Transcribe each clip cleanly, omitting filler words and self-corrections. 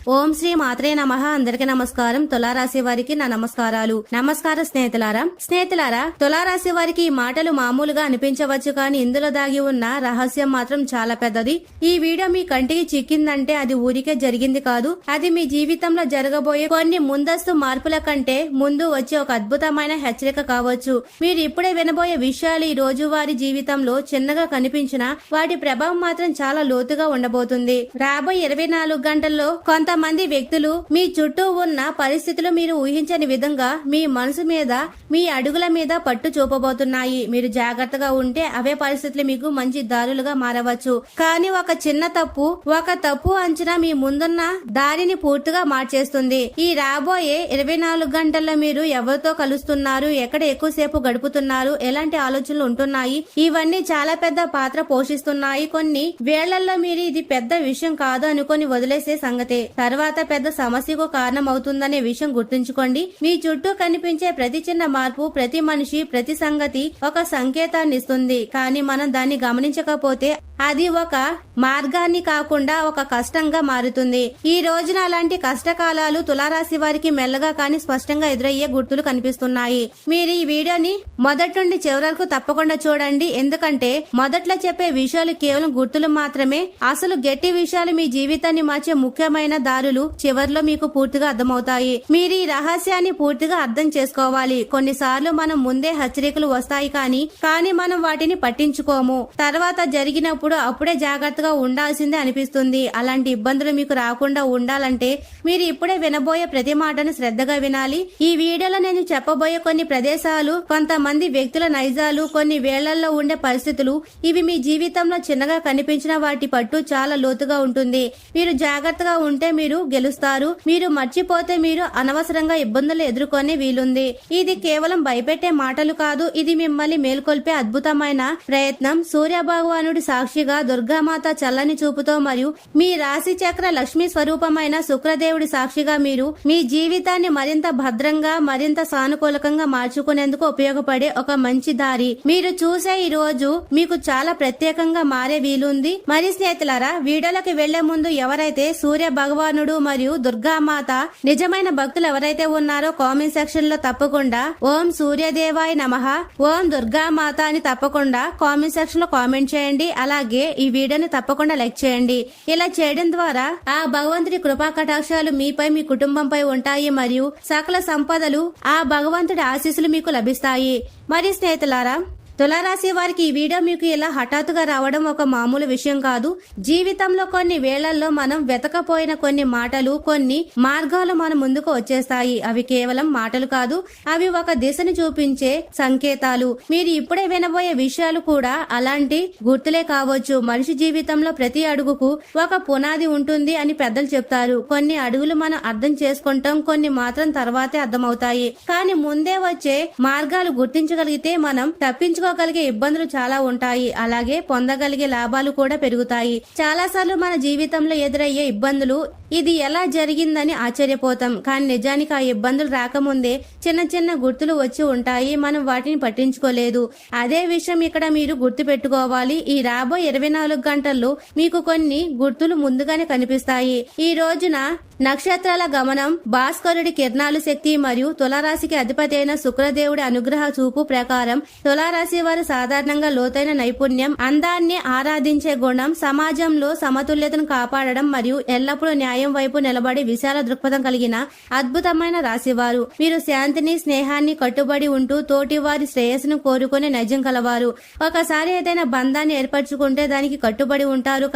ఓం శ్రీ మాత్రే నమః. అందరికీ నమస్కారం. తులారాశి వారికి నా నమస్కారాలు. నమస్కారం స్నేహితులారా, తులారాశి వారికి ఈ మాటలు మామూలుగా అనిపించవచ్చు, కానీ ఇందులో దాగి ఉన్న రహస్యం మాత్రం చాలా పెద్దది. ఈ వీడియో మీ కంటికి చిక్కిందంటే అది ఊరికే జరిగింది కాదు. అది మీ జీవితంలో జరగబోయే కొన్ని ముందస్తు మార్పుల కంటే ముందు వచ్చే ఒక అద్భుతమైన హెచ్చరిక కావచ్చు. మీరు ఇప్పుడే వినబోయే విషయాలు ఈ రోజువారీ జీవితంలో చిన్నగా కనిపించినా వాటి ప్రభావం మాత్రం చాలా లోతుగా ఉండబోతుంది. రాబోయే 24 గంటల్లో కొంతమంది వ్యక్తులు మీ చుట్టూ ఉన్న పరిస్థితులు మీరు ఊహించని విధంగా మీ మనసు మీద, మీ అడుగుల మీద పట్టు చూపబోతున్నాయి. మీరు జాగ్రత్తగా ఉంటే అవే పరిస్థితులు మీకు మంచి దారులుగా మారవచ్చు. కానీ ఒక చిన్న తప్పు అంచనా మీ ముందున్న దారిని పూర్తిగా మార్చేస్తుంది. ఈ రాబోయే 24 గంటల్లో మీరు ఎవరితో కలుస్తున్నారు, ఎక్కడ ఎక్కువసేపు గడుపుతున్నారు, ఎలాంటి ఆలోచనలు ఉంటున్నాయి, ఇవన్నీ చాలా పెద్ద పాత్ర పోషిస్తున్నాయి. కొన్ని వేళ్లలో మీరు ఇది పెద్ద విషయం కాదు అనుకుని వదిలేసే సంగతే తర్వాత పెద్ద సమస్యకు కారణం అవుతుందనే విషయం గుర్తుంచుకోండి. మీ చుట్టూ కనిపించే ప్రతి చిన్న మార్పు, ప్రతి మనిషి, ప్రతి సంగతి ఒక సంకేతాన్ని ఇస్తుంది. కానీ మనం దాన్ని గమనించకపోతే అది ఒక మార్గాన్ని కాకుండా ఒక కష్టంగా మారుతుంది. ఈ రోజున అలాంటి కష్టకాలాలు తులారాశి వారికి మెల్లగా కానీ స్పష్టంగా ఎదురయ్యే గుర్తులు కనిపిస్తున్నాయి. మీరు ఈ వీడియోని మొదటి నుండి చివరి వరకు తప్పకుండా చూడండి. ఎందుకంటే మొదట్లో చెప్పే విషయాలు కేవలం గుర్తులు మాత్రమే. అసలు గట్టి విషయాలు, మీ జీవితాన్ని మార్చే ముఖ్యమైన దారులు చివర్లో మీకు పూర్తిగా అర్థమవుతాయి. మీరు ఈ రహస్యాన్ని పూర్తిగా అర్థం చేసుకోవాలి. కొన్నిసార్లు మనం ముందే హెచ్చరికలు వస్తాయి కానీ మనం వాటిని పట్టించుకోము. తర్వాత జరిగినప్పుడు అప్పుడే జాగ్రత్తగా ఉండాల్సిందే అనిపిస్తుంది. అలాంటి ఇబ్బందులు మీకు రాకుండా ఉండాలంటే మీరు ఇప్పుడే వినబోయే ప్రతి మాటను శ్రద్ధగా వినాలి. ఈ వీడియోలో నేను చెప్పబోయే కొన్ని ప్రదేశాలు, కొంతమంది వ్యక్తుల నైజాలు, కొన్ని వేళ్లలో ఉండే పరిస్థితులు, ఇవి మీ జీవితంలో చిన్నగా కనిపించిన వాటి పట్టు చాలా లోతుగా ఉంటుంది. మీరు జాగ్రత్తగా ఉంటే మీరు గెలుస్తారు. మీరు మర్చిపోతే మీరు అనవసరంగా ఇబ్బందులు ఎదుర్కొనే వీలుంది. ఇది కేవలం భయపెట్టే మాటలు కాదు, ఇది మిమ్మల్ని మేల్కొల్పే అద్భుతమైన ప్రయత్నం. సూర్య భగవానుడి సాక్షిగా, దుర్గామాత చల్లని చూపుతో మరియు మీ రాశి చక్ర లక్ష్మీ స్వరూపమైన శుక్రదేవుడి సాక్షిగా మీరు మీ జీవితాన్ని మరింత భద్రంగా, మరింత సానుకూలకంగా మార్చుకునేందుకు ఉపయోగపడే ఒక మంచి దారి మీరు చూసే ఈ రోజు మీకు చాలా ప్రత్యేకంగా మారే వీలుంది. మరి స్నేహితులారా, వీడియోలోకి వెళ్లే ముందు ఎవరైతే సూర్య భగవానుడు మరియు దుర్గామాత నిజమైన భక్తులు ఎవరైతే ఉన్నారో కామెంట్ సెక్షన్ లో తప్పకుండా ఓం సూర్యదేవాయ నమః, ఓం దుర్గామాత అని తప్పకుండా కామెంట్ సెక్షన్ లో కామెంట్ చేయండి. అలాగే ఈ వీడియోని తప్పకుండా లైక్ చేయండి. ఇలా చేయడం ద్వారా ఆ భగవంతుడి కృపా కటాక్షాలు మీపై, మీ కుటుంబంపై ఉంటాయి మరియు సకల సంపదలు, ఆ భగవంతుడి ఆశీస్సులు మీకు లభిస్తాయి. మరి స్నేహితులారా, తులారాశి వారికి ఈ వీడియో మీకు ఇలా హఠాత్తుగా రావడం ఒక మామూలు విషయం కాదు. జీవితంలో కొన్ని వేళల్లో మనం వెతకపోయిన కొన్ని మాటలు, కొన్ని మార్గాలు మన ముందుకు వచ్చేస్తాయి. అవి కేవలం మాటలు కాదు, అవి ఒక దిశను చూపించే సంకేతాలు. మీరు ఇప్పుడే వినబోయే విషయాలు కూడా అలాంటి గుర్తులే కావచ్చు. మనిషి జీవితంలో ప్రతి అడుగుకు ఒక పునాది ఉంటుంది అని పెద్దలు చెప్తారు. కొన్ని అడుగులు మనం అర్థం చేసుకుంటాం, కొన్ని మాత్రం తర్వాతే అర్థమవుతాయి. కానీ ముందే వచ్చే మార్గాలు గుర్తించగలిగితే మనం తప్పించుకోగలిగే ఇబ్బందులు చాలా ఉంటాయి. అలాగే పొందగలిగే లాభాలు కూడా పెరుగుతాయి. చాలా సార్లు మన జీవితంలో ఎదురయ్యే ఇబ్బందులు ఇది ఎలా జరిగిందని ఆశ్చర్యపోతాం. కానీ నిజానికి ఆ ఇబ్బందులు రాకముందే చిన్న చిన్న గుర్తులు వచ్చి ఉంటాయి. మనం వాటిని పట్టించుకోలేదు. అదే విషయం ఇక్కడ మీరు గుర్తు పెట్టుకోవాలి. ఈ రాబోయే 24 గంటల్లో మీకు కొన్ని గుర్తులు ముందుగానే కనిపిస్తాయి. ఈ రోజున నక్షత్రాల గమనం, భాస్కరుడి కిరణాలు శక్తి మరియు తులారాశికి అధిపతి అయిన శుక్రదేవుడి అనుగ్రహ చూపు ప్రకారం తులారాశి వారు సాధారణంగా లోతైన నైపుణ్యం, అందాన్ని ఆరాధించే గుణం, సమాజంలో సమతుల్యతను కాపాడడం మరియు ఎల్లప్పుడూ న్యాయం వైపు నిలబడి విశాల దృక్పథం కలిగిన అద్భుతమైన రాశివారు. మీరు శాంతిని, స్నేహాన్ని కట్టుబడి ఉంటూ తోటి వారి శ్రేయస్సును కోరుకునే నైజం కలవారు. ఒకసారి ఏదైనా బంధాన్ని ఏర్పరచుకుంటే దానికి కట్టుబడి ఉంటారు.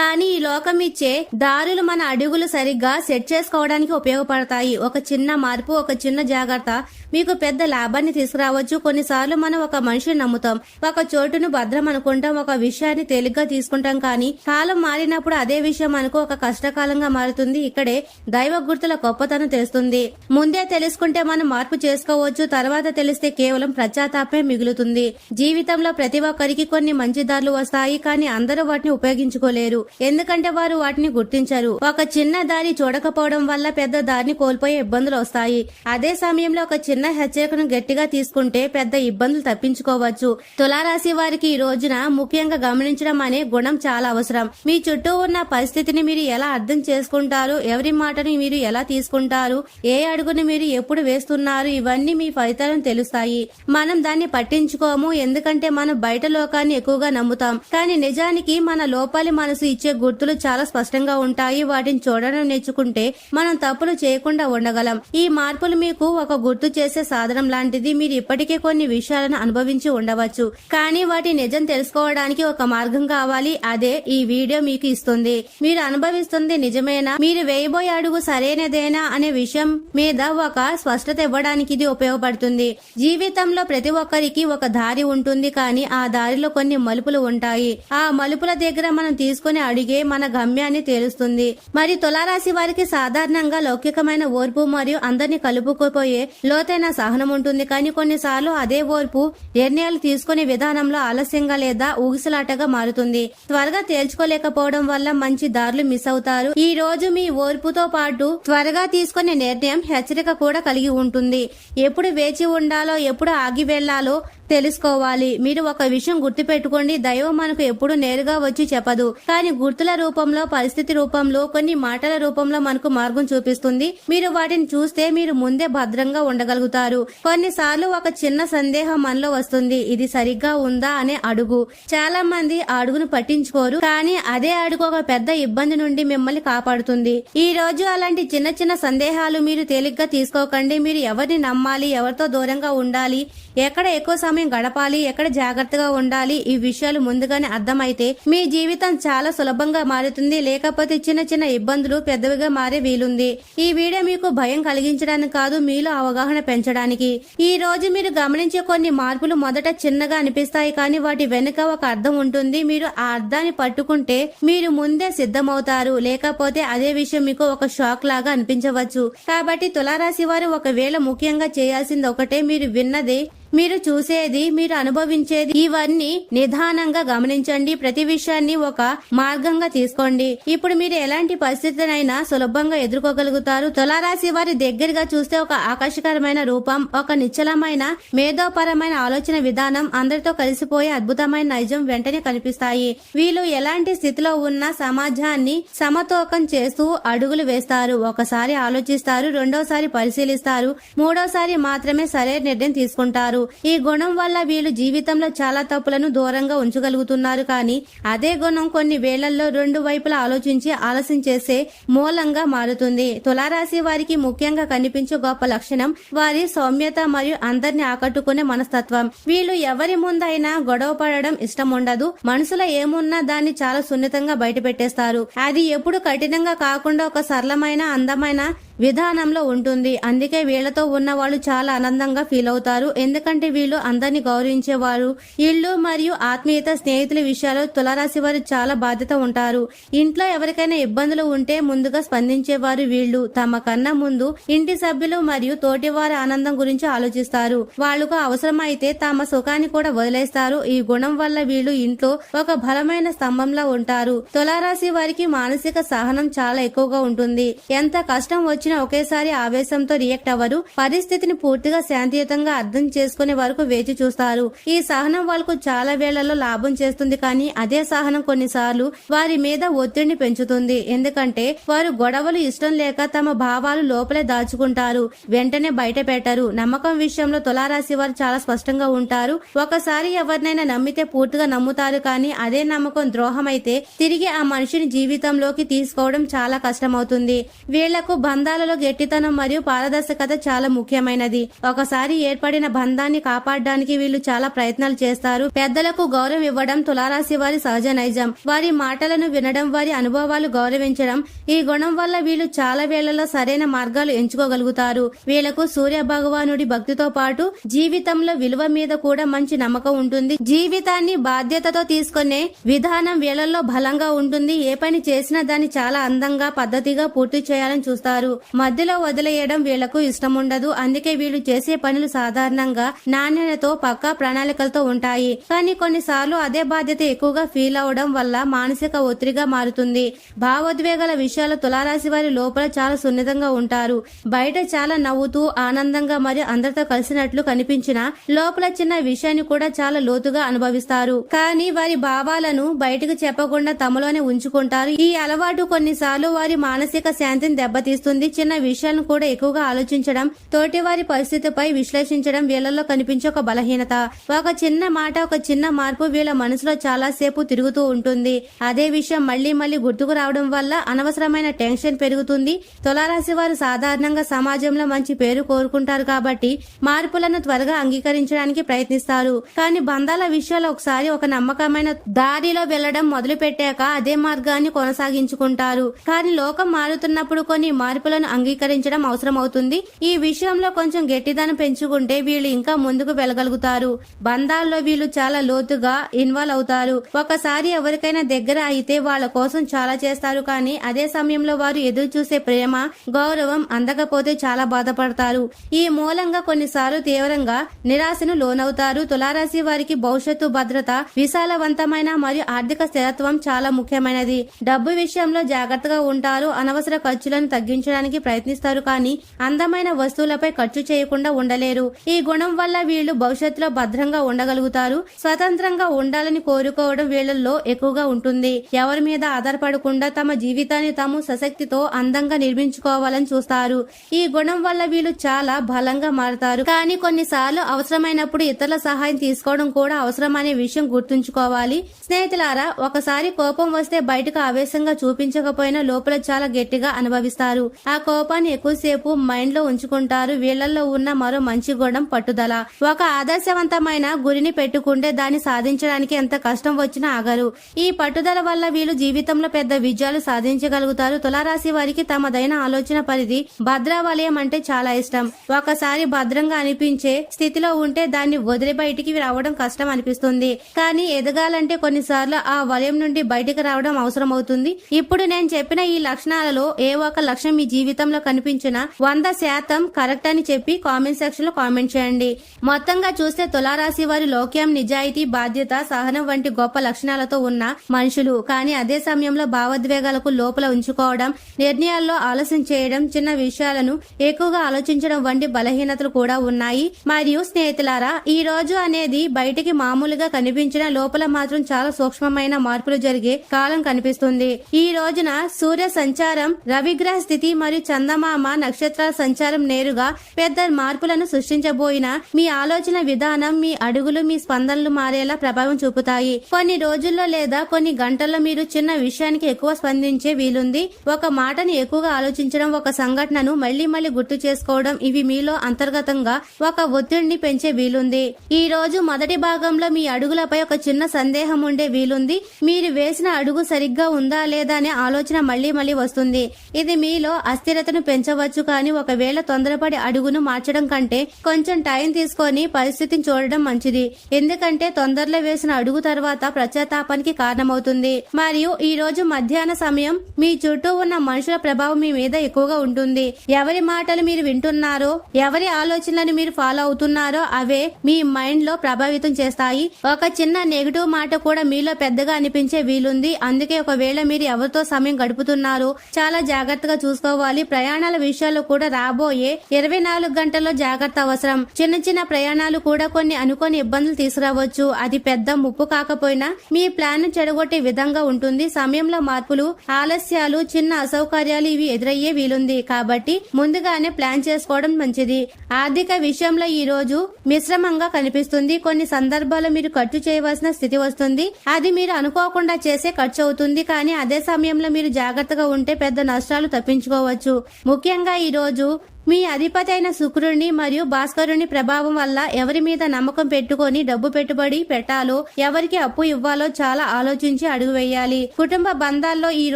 కానీ ఈ లోకం ఇచ్చే దారులు మన అడుగులు సరిగ్గా సెట్ చేసుకోవడానికి ఉపయోగపడతాయి. ఒక చిన్న మార్పు, ఒక చిన్న జాగ్రత్త మీకు పెద్ద లాభాన్ని తీసుకురావచ్చు. కొన్నిసార్లు మనం ఒక మనిషిని నమ్ముతాం, ఒక చోటును భద్రం అనుకుంటాం, ఒక విషయాన్ని తేలిగ్గా తీసుకుంటాం. కానీ కాలం మారినప్పుడు అదే విషయం మనకు ఒక కష్టకాలంగా మారుతుంది. ఇక్కడే దైవ గుర్తుల గొప్పతనం తెలుస్తుంది. ముందే తెలుసుకుంటే మనం మార్పు చేసుకోవచ్చు, తర్వాత తెలిస్తే కేవలం పశ్చాత్తాపమే మిగులుతుంది. జీవితంలో ప్రతి ఒక్కరికి కొన్ని మంచి దారులు వస్తాయి, కానీ అందరూ వాటిని ఉపయోగించుకోలేరు. ఎందుకంటే వారు వాటిని గుర్తించరు. ఒక చిన్న దారి చూడకపోవడం వల్ల పెద్ద దారిని కోల్పోయే ఇబ్బందులు వస్తాయి. అదే సమయంలో ఒక చిన్న హెచ్చరికను గట్టిగా తీసుకుంటే పెద్ద ఇబ్బందులు తప్పించుకోవచ్చు. తులారాశి వారికి ఈ రోజున ముఖ్యంగా గమనించడం అనే గుణం చాలా అవసరం. మీ చుట్టూ ఉన్న పరిస్థితిని మీరు ఎలా అర్థం చేసుకుంటారు, ఎవరి మాటని మీరు ఎలా తీసుకుంటారు, ఏ అడుగును మీరు ఎప్పుడు వేస్తున్నారు, ఇవన్నీ మీ ఫలితాలను తెలుస్తాయి. మనం దాన్ని పట్టించుకోము, ఎందుకంటే మనం బయట లోకాన్ని ఎక్కువగా నమ్ముతాం. కానీ నిజానికి మన లోపలి మనసు ఇచ్చే గుర్తులు చాలా స్పష్టంగా ఉంటాయి. వాటిని చూడడం నేర్చుకుంటే మనం తప్పులు చేయకుండా ఉండగలం. ఈ మార్పులు మీకు ఒక గుర్తు చేసే సాధనం లాంటిది. మీరు ఇప్పటికే కొన్ని విషయాలను అనుభవించి ఉండవచ్చు, కానీ వాటి నిజం తెలుసుకోవడానికి ఒక మార్గం కావాలి. అదే ఈ వీడియో మీకు ఇస్తుంది. మీరు అనుభవిస్తుంది నిజమేనా, మీరు వేయబోయే అడుగు సరైనదేనా అనే విషయం మీద ఒక స్పష్టత ఇవ్వడానికి ఇది ఉపయోగపడుతుంది. జీవితంలో ప్రతి ఒక్కరికి ఒక దారి ఉంటుంది, కానీ ఆ దారిలో కొన్ని మలుపులు ఉంటాయి. ఆ మలుపుల దగ్గర మనం తీసుకునే అడిగే మన గమ్యాన్ని తేలుస్తుంది. మరి తులారాశి వారికి సాధారణంగా లౌకికమైన ఓర్పు మరియు అందరినీ కలుపుకుపోయే లోతైన సహనం ఉంటుంది. కానీ కొన్నిసార్లు అదే ఓర్పు నిర్ణయాలు తీసుకునే విధానంలో ఆలస్యంగా లేదా ఊగిసలాటగా మారుతుంది. త్వరగా తేల్చుకోలేకపోవడం వల్ల మంచి దారులు మిస్ అవుతారు. ఈ రోజు మీ ఓర్పుతో పాటు త్వరగా తీసుకునే నిర్ణయం హెచ్చరిక కూడా కలిగి ఉంటుంది. ఎప్పుడు వేచి ఉండాలో, ఎప్పుడు ఆగి వెళ్లాలో తెలుసుకోవాలి. మీరు ఒక విషయం గుర్తుపెట్టుకోండి, దైవం మనకు ఎప్పుడు నేరుగా వచ్చి చెప్పదు, కానీ గుర్తుల రూపంలో, పరిస్థితి రూపంలో, కొన్ని మాటల రూపంలో మనకు మార్గం చూపిస్తుంది. మీరు వాటిని చూస్తే మీరు ముందే భద్రంగా ఉండగలుగుతారు. కొన్నిసార్లు ఒక చిన్న సందేహం మనలో వస్తుంది, ఇది సరిగ్గా ఉందా అనే అడుగు. చాలా మంది ఆ అడుగును పట్టించుకోరు, కానీ అదే అడుగు ఒక పెద్ద ఇబ్బంది నుండి మిమ్మల్ని కాపాడుతుంది. ఈ రోజు అలాంటి చిన్న చిన్న సందేహాలు మీరు తేలిగ్గా తీసుకోకండి. మీరు ఎవరిని నమ్మాలి, ఎవరితో దూరంగా ఉండాలి, ఎక్కడ ఎక్కువ సమయం గడపాలి, ఎక్కడ జాగ్రత్తగా ఉండాలి, ఈ విషయాలు ముందుగానే అర్థమైతే మీ జీవితం చాలా సులభంగా మారుతుంది. లేకపోతే చిన్న చిన్న ఇబ్బందులు పెద్దవిగా మారే వీలుంది. ఈ వీడియో మీకు భయం కలిగించడానికి కాదు, మీలో అవగాహన పెంచడానికి. ఈ రోజు మీరు గమనించే కొన్ని మార్పులు మొదట చిన్నగా అనిపిస్తాయి, కానీ వాటి వెనుక ఒక అర్థం ఉంటుంది. మీరు ఆ అర్థాన్ని పట్టుకుంటే మీరు ముందే సిద్ధమవుతారు. లేకపోతే అదే విషయం మీకు ఒక షాక్ లాగా అనిపించవచ్చు. కాబట్టి తులారాశి వారు ఒకవేళ ముఖ్యంగా చేయాల్సింది ఒకటే, మీరు విన్నదే, మీరు చూసేది, మీరు అనుభవించేది, ఇవన్నీ నిదానంగా గమనించండి. ప్రతి విషయాన్ని ఒక మార్గంగా తీసుకోండి. ఇప్పుడు మీరు ఎలాంటి పరిస్థితినైనా సులభంగా ఎదుర్కోగలుగుతారు. తులారాశి వారి దగ్గరగా చూస్తే ఒక ఆకర్షకరమైన రూపం, ఒక నిశ్చలమైన మేధోపరమైన ఆలోచన విధానం, అందరితో కలిసిపోయే అద్భుతమైన నైజం వెంటనే కనిపిస్తాయి. వీళ్ళు ఎలాంటి స్థితిలో ఉన్న సమాజాన్ని సమతూకం చేస్తూ అడుగులు వేస్తారు. ఒకసారి ఆలోచిస్తారు, రెండోసారి పరిశీలిస్తారు, మూడోసారి మాత్రమే సరైన నిర్ణయం తీసుకుంటారు. ఈ గుణం వల్ల వీళ్ళు జీవితంలో చాలా తప్పులను దూరంగా ఉంచగలుగుతున్నారు. కానీ అదే గుణం కొన్ని వేళల్లో రెండు వైపులా ఆలోచించి ఆలస్యం చేసే మూలంగా మారుతుంది. తులారాశి వారికి ముఖ్యంగా కనిపించే గొప్ప లక్షణం వారి సౌమ్యత మరియు అందరిని ఆకట్టుకునే మనస్తత్వం. వీళ్ళు ఎవరి ముందైనా గొడవ పడడం ఇష్టం ఉండదు. మనసులో ఏమున్నా దాన్ని చాలా సున్నితంగా బయట పెట్టేస్తారు. అది ఎప్పుడు కఠినంగా కాకుండా ఒక సరళమైన, అందమైన విధానంలో ఉంటుంది. అందుకే వీళ్లతో ఉన్న వాళ్ళు చాలా ఆనందంగా ఫీల్ అవుతారు. ఎందుకంటే వీళ్ళు అందరినీ గౌరవించేవారు. ఇళ్ళు మరియు ఆత్మీయత, స్నేహితుల విషయాల్లో తులారాశి వారు చాలా బాధ్యత ఉంటారు. ఇంట్లో ఎవరికైనా ఇబ్బందులు ఉంటే ముందుగా స్పందించేవారు వీళ్ళు. తమ కన్నా ముందు ఇంటి సభ్యులు మరియు తోటి వారి ఆనందం గురించి ఆలోచిస్తారు. వాళ్లకు అవసరమైతే తమ సుఖాన్ని కూడా వదిలేస్తారు. ఈ గుణం వల్ల వీళ్ళు ఇంట్లో ఒక బలమైన స్తంభంలా ఉంటారు. తులారాశి వారికి మానసిక సహనం చాలా ఎక్కువగా ఉంటుంది. ఎంత కష్టం వచ్చినా ఒకేసారి ఆవేశంతో రియాక్ట్ అవ్వరు. పరిస్థితిని పూర్తిగా శాంతియుతంగా అర్థం చేసుకునే వరకు వేచి చూస్తారు. ఈ సహనం వాళ్ళకు చాలా వేళల్లో లాభం చేస్తుంది, కానీ అదే సహనం కొన్నిసార్లు వారి మీద ఒత్తిడిని పెంచుతుంది. ఎందుకంటే వారు గొడవలు ఇష్టం లేక తమ భావాలు లోపలే దాచుకుంటారు, వెంటనే బయట పెట్టరు. నమ్మకం విషయంలో తులారాశి వారు చాలా స్పష్టంగా ఉంటారు. ఒకసారి ఎవరినైనా నమ్మితే పూర్తిగా నమ్ముతారు, కానీ అదే నమ్మకం ద్రోహం అయితే తిరిగి ఆ మనిషిని జీవితంలోకి తీసుకోవడం చాలా కష్టమవుతుంది. వీళ్లకు బంధాలలో గట్టితనం మరియు పారదర్శకత చాలా ముఖ్యమైనది. ఒకసారి ఏర్పడిన బంధాన్ని కాపాడడానికి వీళ్ళు చాలా ప్రయత్నాలు చేస్తారు. పెద్దలకు గౌరవం ఇవ్వడం తులారాశి వారి సహజ నైజం. వారి మాటలను వినడం, వారి అనుభవాలు గౌరవించడం, ఈ గుణం వల్ల వీళ్ళు చాలా వేళల్లో సరైన మార్గాలు ఎంచుకోగలుగుతారు. వీళ్లకు సూర్య భగవానుడి భక్తితో పాటు జీవితంలో విలువ మీద కూడా మంచి నమ్మకం ఉంటుంది. జీవితాన్ని బాధ్యతతో తీసుకునే విధానం వీళ్లలో బలంగా ఉంటుంది. ఏ పని చేసినా దాన్ని చాలా అందంగా, పద్ధతిగా పూర్తి చేయాలని చూస్తారు. మధ్యలో వదిలేయడం వీళ్లకు ఇష్టముండదు. అందుకే వీళ్ళు చేసే పనులు సాధారణంగా నాణ్యతతో పక్కా ప్రణాళికలతో ఉంటాయి. కానీ కొన్నిసార్లు అదే బాధ్యత ఎక్కువగా ఫీల్ అవడం వల్ల మానసిక ఒత్తిడిగా మారుతుంది. భావోద్వేగాల విషయాలు తులారాశి వారి లోపల చాలా సున్నితంగా ఉంటారు. బయట చాలా నవ్వుతూ ఆనందంగా మరియు అందరితో కలిసినట్లు కనిపించినా లోపల చిన్న విషయాన్ని కూడా చాలా లోతుగా అనుభవిస్తారు. కానీ వారి భావాలను బయటకు చెప్పకుండా తమలోనే ఉంచుకుంటారు. ఈ అలవాటు కొన్నిసార్లు వారి మానసిక శాంతిని దెబ్బతీస్తుంది. చిన్న విషయాలను కూడా ఎక్కువగా ఆలోచించడం, తోటి వారి పరిస్థితిపై విశ్లేషించడం వీళ్లలో కనిపించే ఒక బలహీనత. ఒక చిన్న మాట, ఒక చిన్న మార్పు వీళ్ళ మనసులో చాలా సేపు తిరుగుతూ ఉంటుంది. అదే విషయం మళ్లీ మళ్లీ గుర్తుకు రావడం వల్ల అనవసరమైన టెన్షన్ పెరుగుతుంది. తులారాశి వారు సాధారణంగా సమాజంలో మంచి పేరు కోరుకుంటారు కాబట్టి మార్పులను త్వరగా అంగీకరించడానికి ప్రయత్నిస్తారు. కానీ బంధాల విషయాల్లో ఒకసారి ఒక నమ్మకమైన దారిలో వెళ్లడం మొదలు పెట్టాక అదే మార్గాన్ని కొనసాగించుకుంటారు. కానీ లోకం మారుతున్నప్పుడు కొన్ని మార్పులను అంగీకరించడం అవసరం అవుతుంది. ఈ విషయంలో కొంచెం గట్టిదనం పెంచుకుంటే వీళ్ళు ఇంకా ముందుకు వెళ్ళగలుగుతారు. బంధాల్లో వీళ్ళు చాలా లోతుగా ఇన్వాల్వ్ అవుతారు. ఒకసారి ఎవరికైనా దగ్గర అయితే వాళ్ళ కోసం చాలా చేస్తారు. కానీ అదే సమయంలో వారు ఎదురు చూసే ప్రేమ, గౌరవం అందకపోతే చాలా బాధపడతారు. ఈ మూలంగా కొన్నిసార్లు తీవ్రంగా నిరాశను లోనవుతారు. తులారాశి వారికి భవిష్యత్తు భద్రత, విశాలవంతమైన మరియు ఆర్థిక స్థిరత్వం చాలా ముఖ్యమైనది. డబ్బు విషయంలో జాగ్రత్తగా ఉంటారు. అనవసర ఖర్చులను తగ్గించడానికి ప్రయత్నిస్తారు. కానీ అందమైన వస్తువులపై ఖర్చు చేయకుండా ఉండలేరు. ఈ గుణం వల్ల వీళ్ళు భవిష్యత్తులో భద్రంగా ఉండగలుగుతారు. స్వతంత్రంగా ఉండాలని కోరుకోవడం వీళ్ళల్లో ఎక్కువగా ఉంటుంది. ఎవరి మీద ఆధారపడకుండా తమ జీవితాన్ని తాము సశక్తితో అందంగా నిర్మించుకోవాలని చూస్తారు. ఈ గుణం వల్ల వీళ్ళు చాలా బలంగా మారుతారు. కానీ కొన్నిసార్లు అవసరమైనప్పుడు ఇతరుల సహాయం తీసుకోవడం కూడా అవసరమనే విషయం గుర్తుంచుకోవాలి. స్నేహితులారా, ఒకసారి కోపం వస్తే బయటకు ఆవేశంగా చూపించకపోయినా లోపల చాలా గట్టిగా అనుభవిస్తారు. ఆ కోపాన్ని ఎక్కువసేపు మైండ్ లో ఉంచుకుంటారు. వీళ్లలో ఉన్న మరో మంచి గుణం పట్టుదల. ఒక ఆదర్శవంతమైన గురిని పెట్టుకుంటే దాన్ని సాధించడానికి ఎంత కష్టం వచ్చినా ఆగరు. ఈ పట్టుదల వల్ల వీళ్ళు జీవితంలో పెద్ద విజయాలు సాధించగలుగుతారు. తులారాశి వారికి తమదైన ఆలోచన పరిధి, భద్రావలయం అంటే చాలా ఇష్టం. ఒకసారి భద్రంగా అనిపించే స్థితిలో ఉంటే దాన్ని వదిలి బయటికి రావడం కష్టం అనిపిస్తుంది. కానీ ఎదగాలంటే కొన్నిసార్లు ఆ వలయం నుండి బయటికి రావడం అవసరం అవుతుంది. ఇప్పుడు నేను చెప్పిన ఈ లక్షణాలలో ఏ ఒక లక్షణం మీ జీవితంలో కనిపించినా 100% కరెక్ట్ అని చెప్పి కామెంట్ సెక్షన్ లో కామెంట్ చేయండి. మొత్తంగా చూస్తే తులారాశి వారి లోక్యం, నిజాయితీ, బాధ్యత, సహనం వంటి గొప్ప లక్షణాలతో ఉన్న మనుషులు. కానీ అదే సమయంలో భావోద్వేగాలకు లోపల ఉంచుకోవడం, నిర్ణయాల్లో ఆలస్యం చేయడం, చిన్న విషయాలను ఎక్కువగా ఆలోచించడం వంటి బలహీనతలు కూడా ఉన్నాయి. మరియు స్నేహితులారా, ఈ రోజు అనేది బయటికి మామూలుగా కనిపించిన లోపల మాత్రం చాలా సూక్ష్మమైన మార్పులు జరిగే కాలం కనిపిస్తుంది. ఈ రోజున సూర్య సంచారం, రవిగ్రహ స్థితి మరియు చందమామ నక్షత్రాల సంచారం నేరుగా పెద్ద మార్పులను సృష్టించబోయిన మీ ఆలోచన విధానం, మీ అడుగులు, మీ స్పందనలు మారేలా ప్రభావం చూపుతాయి. కొన్ని రోజుల్లో లేదా కొన్ని గంటల్లో మీరు చిన్న విషయానికి ఎక్కువ స్పందించే వీలుంది. ఒక మాటని ఎక్కువగా ఆలోచించడం, ఒక సంఘటనను మళ్లీ మళ్లీ గుర్తు చేసుకోవడం, ఇవి మీలో అంతర్గతంగా ఒక ఒత్తిడిని పెంచే వీలుంది. ఈ రోజు మొదటి భాగంలో మీ అడుగులపై ఒక చిన్న సందేహం ఉండే వీలుంది. మీరు వేసిన అడుగు సరిగ్గా ఉందా లేదా అనే ఆలోచన మళ్లీ మళ్లీ వస్తుంది. ఇది మీలో అస్థిరతను పెంచవచ్చు. కానీ ఒకవేళ తొందరపడి అడుగును మార్చడం కంటే కొంచెం టైం తీసుకొని పరిస్థితిని చూడడం మంచిది. ఎందుకంటే తొందరలో వేసిన అడుగు తర్వాత పశ్చాత్తాపానికి కారణమవుతుంది. మరియు ఈ రోజు మధ్యాహ్న సమయం మీ చుట్టూ ఉన్న మనుషుల ప్రభావం మీ మీద ఎక్కువగా ఉంటుంది. ఎవరి మాటలు మీరు వింటున్నారో, ఎవరి ఆలోచనలను మీరు ఫాలో అవుతున్నారో అవే మీ మైండ్ లో ప్రభావితం చేస్తాయి. ఒక చిన్న నెగిటివ్ మాట కూడా మీలో పెద్దగా అనిపించే వీలుంది. అందుకే ఒకవేళ మీరు ఎవరితో సమయం గడుపుతున్నారో చాలా జాగ్రత్తగా చూసుకోవాలి. ప్రయాణాల విషయాల్లో కూడా రాబోయే 24 గంటల్లో జాగ్రత్త అవసరం. చిన్న చిన్న ప్రయాణాలు కూడా కొన్ని అనుకోని ఇబ్బందులు తీసుకురావచ్చు. అది పెద్ద ముప్పు కాకపోయినా మీ ప్లాన్ చెడగొట్టే విధంగా ఉంటుంది. సమయంలో మార్పులు, ఆలస్యాలు, చిన్న అసౌకర్యాలు ఇవి ఎదురయ్యే వీలుంది. కాబట్టి ముందుగానే ప్లాన్ చేసుకోవడం మంచిది. ఆర్థిక విషయంలో ఈ రోజు మిశ్రమంగా కనిపిస్తుంది. కొన్ని సందర్భాల్లో మీరు ఖర్చు చేయవలసిన స్థితి వస్తుంది. అది మీరు అనుకోకుండా చేసే ఖర్చు అవుతుంది. కానీ అదే సమయంలో మీరు జాగ్రత్తగా ఉంటే పెద్ద నష్టాలు తప్పించుకోవచ్చు. ముఖ్యంగా ఈ రోజు మీ అధిపతి అయిన శుక్రుడిని మరియు భాస్కరుని ప్రభావం వల్ల ఎవరి మీద నమ్మకం పెట్టుకొని డబ్బు పెట్టుబడి పెట్టాలో, ఎవరికి అప్పు ఇవ్వాలో చాలా ఆలోచించి అడుగు వేయాలి. కుటుంబ బంధాల్లో ఈ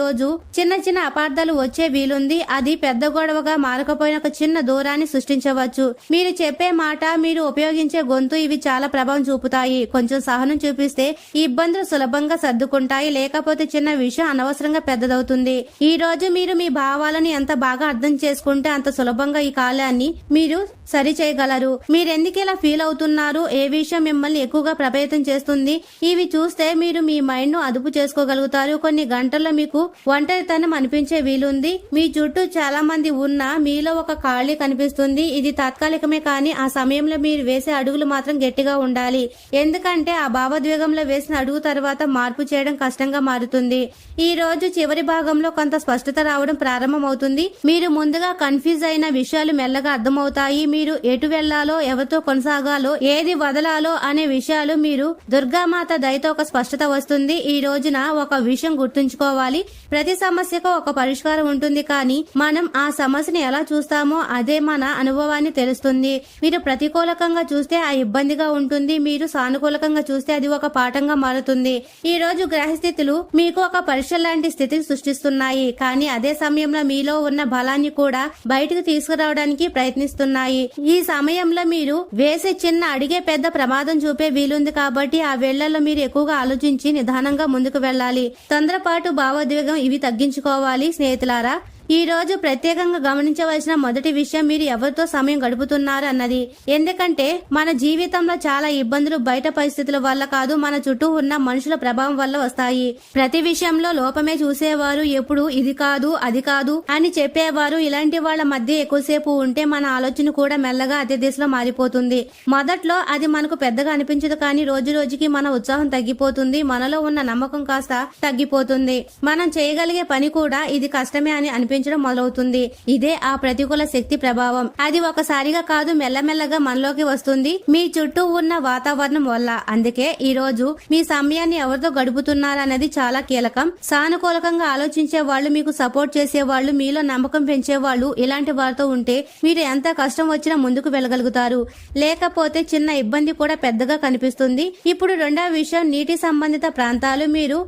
రోజు చిన్న చిన్న అపార్థాలు వచ్చే వీలుంది. అది పెద్ద గొడవగా మారకపోయిన ఒక చిన్న దూరాన్ని సృష్టించవచ్చు. మీరు చెప్పే మాట, మీరు ఉపయోగించే గొంతు ఇవి చాలా ప్రభావం చూపుతాయి. కొంచెం సహనం చూపిస్తే ఈ ఇబ్బందులు సులభంగా సర్దుకుంటాయి. లేకపోతే చిన్న విషయం అనవసరంగా పెద్దదవుతుంది. ఈ రోజు మీరు మీ భావాలను ఎంత బాగా అర్థం చేసుకుంటే అంత సులభంగా ఈ కాలాన్ని మీరు సరి చేయగలరు. మీరెందుకు ఇలా ఫీల్ అవుతున్నారు, ఏ విషయం మిమ్మల్ని ఎక్కువగా ప్రభావితం చేస్తుంది, ఇవి చూస్తే మీరు మీ మైండ్ ను అదుపు చేసుకోగలుగుతారు. కొన్ని గంటల్లో మీకు ఒంటరితనం అనిపించే వీలుంది. మీ చుట్టూ చాలా మంది ఉన్నా మీలో ఒక ఖాళీ కనిపిస్తుంది. ఇది తాత్కాలికమే, కానీ ఆ సమయంలో మీరు వేసే అడుగులు మాత్రం గట్టిగా ఉండాలి. ఎందుకంటే ఆ భావోద్వేగంలో వేసిన అడుగు తర్వాత మార్పు చేయడం కష్టంగా మారుతుంది. ఈ రోజు చివరి భాగంలో కొంత స్పష్టత రావడం ప్రారంభమవుతుంది. మీరు ముందుగా కన్ఫ్యూజ్ అయిన విషయాలు మెల్లగా అర్థమవుతాయి. మీరు ఎటు వెళ్లాలో, ఎవరితో కొనసాగాలో, ఏది వదలాలో అనే విషయాలు మీరు దుర్గామాత దయతో ఒక స్పష్టత వస్తుంది. ఈ రోజున ఒక విషయం గుర్తుంచుకోవాలి, ప్రతి సమస్యకు ఒక పరిష్కారం ఉంటుంది, కానీ మనం ఆ సమస్యని ఎలా చూస్తామో అదే మన అనుభవాన్ని తెలుస్తుంది. మీరు ప్రతికూలకంగా చూస్తే ఆ ఇబ్బందిగా ఉంటుంది, మీరు సానుకూలకంగా చూస్తే అది ఒక పాఠంగా మారుతుంది. ఈ రోజు గ్రహస్థితులు మీకు ఒక పరీక్ష లాంటి స్థితిని సృష్టిస్తున్నాయి, కానీ అదే సమయంలో మీలో ఉన్న బలాన్ని కూడా బయటకు తీసుకురావడానికి ప్రయత్నిస్తున్నాయి. ఈ సమయంలో మీరు వేసే చిన్న అడిగే పెద్ద ప్రమాదం చూపే వీలుంది. కాబట్టి ఆ వేళ్లలో మీరు ఎక్కువగా ఆలోచించి నిదానంగా ముందుకు వెళ్ళాలి. తొందరపాటు, భావోద్వేగం ఇవి తగ్గించుకోవాలి. స్నేహితులారా, ఈ రోజు ప్రత్యేకంగా గమనించవలసిన మొదటి విషయం మీరు ఎవరితో సమయం గడుపుతున్నారు అన్నది. ఎందుకంటే మన జీవితంలో చాలా ఇబ్బందులు బయట పరిస్థితుల వల్ల కాదు, మన చుట్టూ ఉన్న మనుషుల ప్రభావం వల్ల వస్తాయి. ప్రతి విషయంలో లోపమే చూసేవారు, ఎప్పుడు ఇది కాదు అది కాదు అని చెప్పేవారు. ఇలాంటి వాళ్ళ మధ్య ఎక్కువసేపు ఉంటే మన ఆలోచన కూడా మెల్లగా అదే దిశలో మారిపోతుంది. మొదట్లో అది మనకు పెద్దగా అనిపించదు, కానీ రోజు రోజుకి మన ఉత్సాహం తగ్గిపోతుంది, మనలో ఉన్న నమ్మకం కాస్త తగ్గిపోతుంది. మనం చేయగలిగే పని కూడా ఇది కష్టమే అని అనిపించడం మొదలవుతుంది. ఇదే ఆ ప్రతికూల శక్తి ప్రభావం. అది ఒకసారిగా కాదు, మెల్లమెల్లగా మనలోకి వస్తుంది మీ చుట్టూ ఉన్న వాతావరణం వల్ల. అందుకే ఈ రోజు మీ సమయాన్ని ఎవరితో గడుపుతున్నారన్నది చాలా కీలకం. సానుకూలకంగా ఆలోచించే వాళ్ళు, మీకు సపోర్ట్ చేసే వాళ్ళు, మీలో నమ్మకం పెంచే వాళ్ళు, ఇలాంటి వారితో ఉంటే మీరు ఎంత కష్టం వచ్చినా ముందుకు వెళ్ళగలుగుతారు. లేకపోతే చిన్న ఇబ్బంది కూడా పెద్దగా కనిపిస్తుంది. ఇప్పుడు రెండవ విషయం, నీటి సంబంధిత ప్రాంతాలు మీరు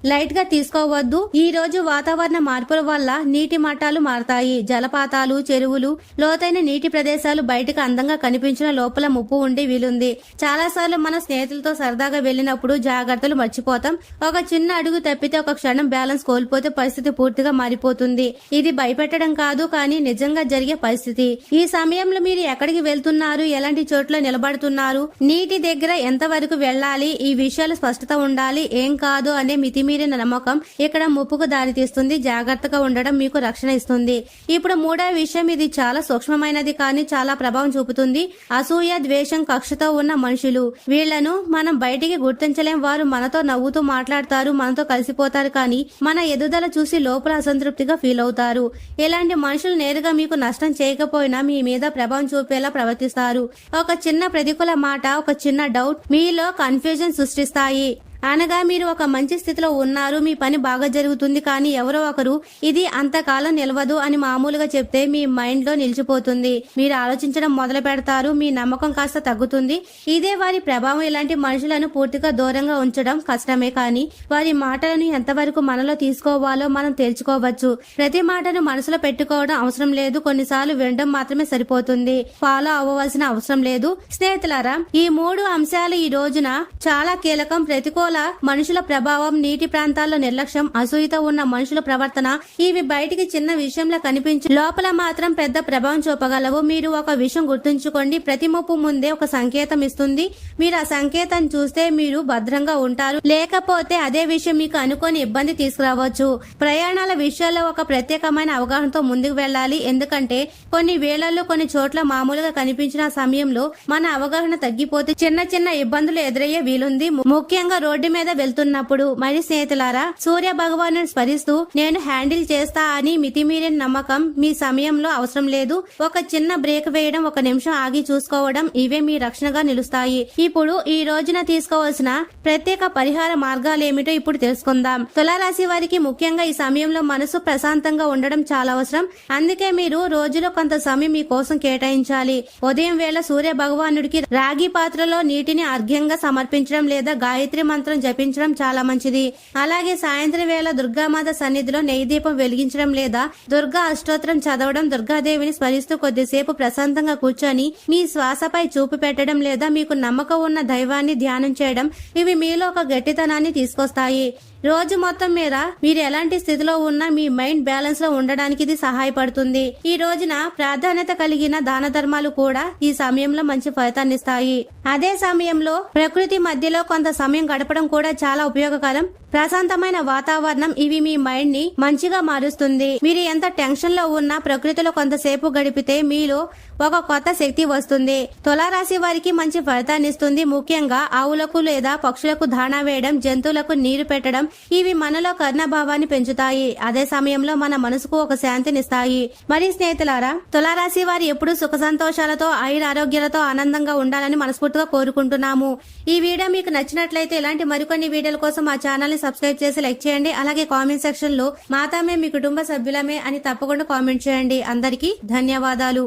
లైట్ గా తీసుకోవద్దు. ఈ రోజు వాతావరణ మార్పుల వల్ల నీటి మట్టాలు మారతాయి. జలపాతాలు, చెరువులు, లోతైన నీటి ప్రదేశాలు బయటకు అందంగా కనిపించిన లోపల ముప్పు ఉండే వీలుంది. చాలా సార్లు మన స్నేహితులతో సరదాగా వెళ్లినప్పుడు జాగ్రత్తలు మర్చిపోతాం. ఒక చిన్న అడుగు తప్పితే, ఒక క్షణం బ్యాలెన్స్ కోల్పోతే పరిస్థితి పూర్తిగా మారిపోతుంది. ఇది భయపెట్టడం కాదు, కానీ నిజంగా జరిగే పరిస్థితి. ఈ సమయంలో మీరు ఎక్కడికి వెళ్తున్నారు, ఎలాంటి చోట్ల నిలబడుతున్నారు, నీటి దగ్గర ఎంత వరకు వెళ్లాలి, ఈ విషయాలు స్పష్టత ఉండాలి. ఏం కాదు అనే మితిమీరిన నమ్మకం ఇక్కడ ముప్పుకు దారితీస్తుంది. జాగ్రత్తగా ఉండడం మీకు రక్షణ ఇస్తుంది. ఇప్పుడు మూడో విషయం, ఇది చాలా సూక్ష్మమైనది కానీ చాలా ప్రభావం చూపుతుంది. అసూయ, ద్వేషం, కక్షతో ఉన్న మనుషులు. వీళ్లను మనం బయటికి గుర్తించలేం. వారు మనతో నవ్వుతూ మాట్లాడతారు, మనతో కలిసిపోతారు, కానీ మన ఎదుగుదల చూసి లోపల అసంతృప్తిగా ఫీల్ అవుతారు. ఇలాంటి మనుషులు నేరుగా మీకు నష్టం చేయకపోయినా మీ మీద ప్రభావం చూపేలా ప్రవర్తిస్తారు. ఒక చిన్న ప్రతికూల మాట, ఒక చిన్న డౌట్ మీలో కన్ఫ్యూజన్ సృష్టిస్తాయి. అనగా మీరు ఒక మంచి స్థితిలో ఉన్నారు, మీ పని బాగా జరుగుతుంది, కానీ ఎవరో ఒకరు ఇది అంతకాలం నిలవదు అని మామూలుగా చెప్తే మీ మైండ్ లో నిలిచిపోతుంది. మీరు ఆలోచించడం మొదలు పెడతారు, మీ నమ్మకం కాస్త తగ్గుతుంది. ఇదే వారి ప్రభావం. ఇలాంటి మనుషులను పూర్తిగా దూరంగా ఉంచడం కష్టమే, కానీ వారి మాటలను ఎంతవరకు మనలో తీసుకోవాలో మనం తెలుసుకోవచ్చు. ప్రతి మాటను మనసులో పెట్టుకోవడం అవసరం లేదు, కొన్నిసార్లు వినడం మాత్రమే సరిపోతుంది. ఫాలో అవ్వవలసిన అవసరం లేదు. స్నేహితులారా, ఈ మూడు అంశాలు ఈ రోజున చాలా కీలకం. ప్రతికూల మనుషుల ప్రభావం, నీటి ప్రాంతాల్లో నిర్లక్ష్యం, అసూయతో ఉన్న మనుషుల ప్రవర్తన, ఇవి బయటికి చిన్న విషయంలో కనిపించి లోపల మాత్రం పెద్ద ప్రభావం చూపగలవు. మీరు ఒక విషయం గుర్తుంచుకోండి, ప్రతి ముప్పు ముందే ఒక సంకేతం ఇస్తుంది. మీరు ఆ సంకేతం చూస్తే మీరు భద్రంగా ఉంటారు, లేకపోతే అదే విషయం మీకు అనుకోని ఇబ్బంది తీసుకురావచ్చు. ప్రయాణాల విషయాల్లో ఒక ప్రత్యేకమైన అవగాహనతో ముందుకు వెళ్ళాలి. ఎందుకంటే కొన్ని వేళల్లో, కొన్ని చోట్ల మామూలుగా కనిపించిన సమయంలో మన అవగాహన తగ్గిపోతే చిన్న చిన్న ఇబ్బందులు ఎదురయ్యే వీలుంది. ముఖ్యంగా రోడ్డు రోడ్డు మీద వెళ్తున్నప్పుడు. మరి స్నేహితులారా, సూర్య భగవాను స్మరిస్తూ నేను హ్యాండిల్ చేస్తా అని మితిమీరిన నమ్మకం మీ సమయంలో అవసరం లేదు. ఒక చిన్న బ్రేక్ వేయడం, ఒక నిమిషం ఆగి చూసుకోవడం, ఇవే మీ రక్షణగా నిలుస్తాయి. ఇప్పుడు ఈ రోజున తీసుకోవాల్సిన ప్రత్యేక పరిహార మార్గాలేమిటో ఇప్పుడు తెలుసుకుందాం. తులారాశి వారికి ముఖ్యంగా ఈ సమయంలో మనసు ప్రశాంతంగా ఉండడం చాలా అవసరం. అందుకే మీరు రోజులో కొంత సమయం మీ కోసం కేటాయించాలి. ఉదయం వేళ సూర్య భగవానుడికి రాగి పాత్రలో నీటిని అర్ఘ్యంగా సమర్పించడం లేదా గాయత్రి మంత్రం జపించడం చాలా మంచిది. అలాగే సాయంత్రం వేళ దుర్గామాత సన్నిధిలో నెయ్యి దీపం వెలిగించడం లేదా దుర్గా అష్టోత్తరం చదవడం, దుర్గాదేవిని స్మరిస్తూ కొద్దిసేపు ప్రశాంతంగా కూర్చొని మీ శ్వాసపై చూపు పెట్టడం లేదా మీకు నమ్మకం ఉన్న దైవాన్ని ధ్యానం చేయడం, ఇవి మీలో ఒక గట్టితనాన్ని తీసుకొస్తాయి. రోజు మొత్తం మీద మీరు ఎలాంటి స్థితిలో ఉన్నా మీ మైండ్ బ్యాలెన్స్ లో ఉండడానికి ఇది సహాయపడుతుంది. ఈ రోజున ప్రాధాన్యత కలిగిన దాన ధర్మాలు కూడా ఈ సమయంలో మంచి ఫలితాన్ని ఇస్తాయి. అదే సమయంలో ప్రకృతి మధ్యలో కొంత సమయం గడపడం కూడా చాలా ఉపయోగకరం. ప్రశాంతమైన వాతావరణం ఇవి మీ మైండ్ ని మంచిగా మారుస్తుంది. మీరు ఎంత టెన్షన్ లో ఉన్నా ప్రకృతిలో కొంతసేపు గడిపితే మీలో ఒక కొత్త శక్తి వస్తుంది. తులారాశి వారికి మంచి ఫలితాన్ని ఇస్తుంది. ముఖ్యంగా ఆవులకు లేదా పక్షులకు దాణా వేయడం, జంతువులకు నీరు పెట్టడం, ఇవి మనలో కరుణాభావాన్ని పెంచుతాయి. అదే సమయంలో మన మనసుకు ఒక శాంతినిస్తాయి. మరి స్నేహితులారా, తులారాశి వారు ఎప్పుడూ సుఖ సంతోషాలతో, ఆయురారోగ్యాలతో ఆనందంగా ఉండాలని మనస్ఫూర్తిగా కోరుకుంటున్నాము. ఈ వీడియో మీకు నచ్చినట్లయితే ఇలాంటి మరికొన్ని వీడియోల కోసం మా ఛానల్ ని సబ్స్క్రైబ్ చేసి లైక్ చేయండి. అలాగే కామెంట్ సెక్షన్ లో మాతామే మీ కుటుంబ సభ్యులమే అని తప్పకుండా కామెంట్ చేయండి. అందరికీ ధన్యవాదాలు.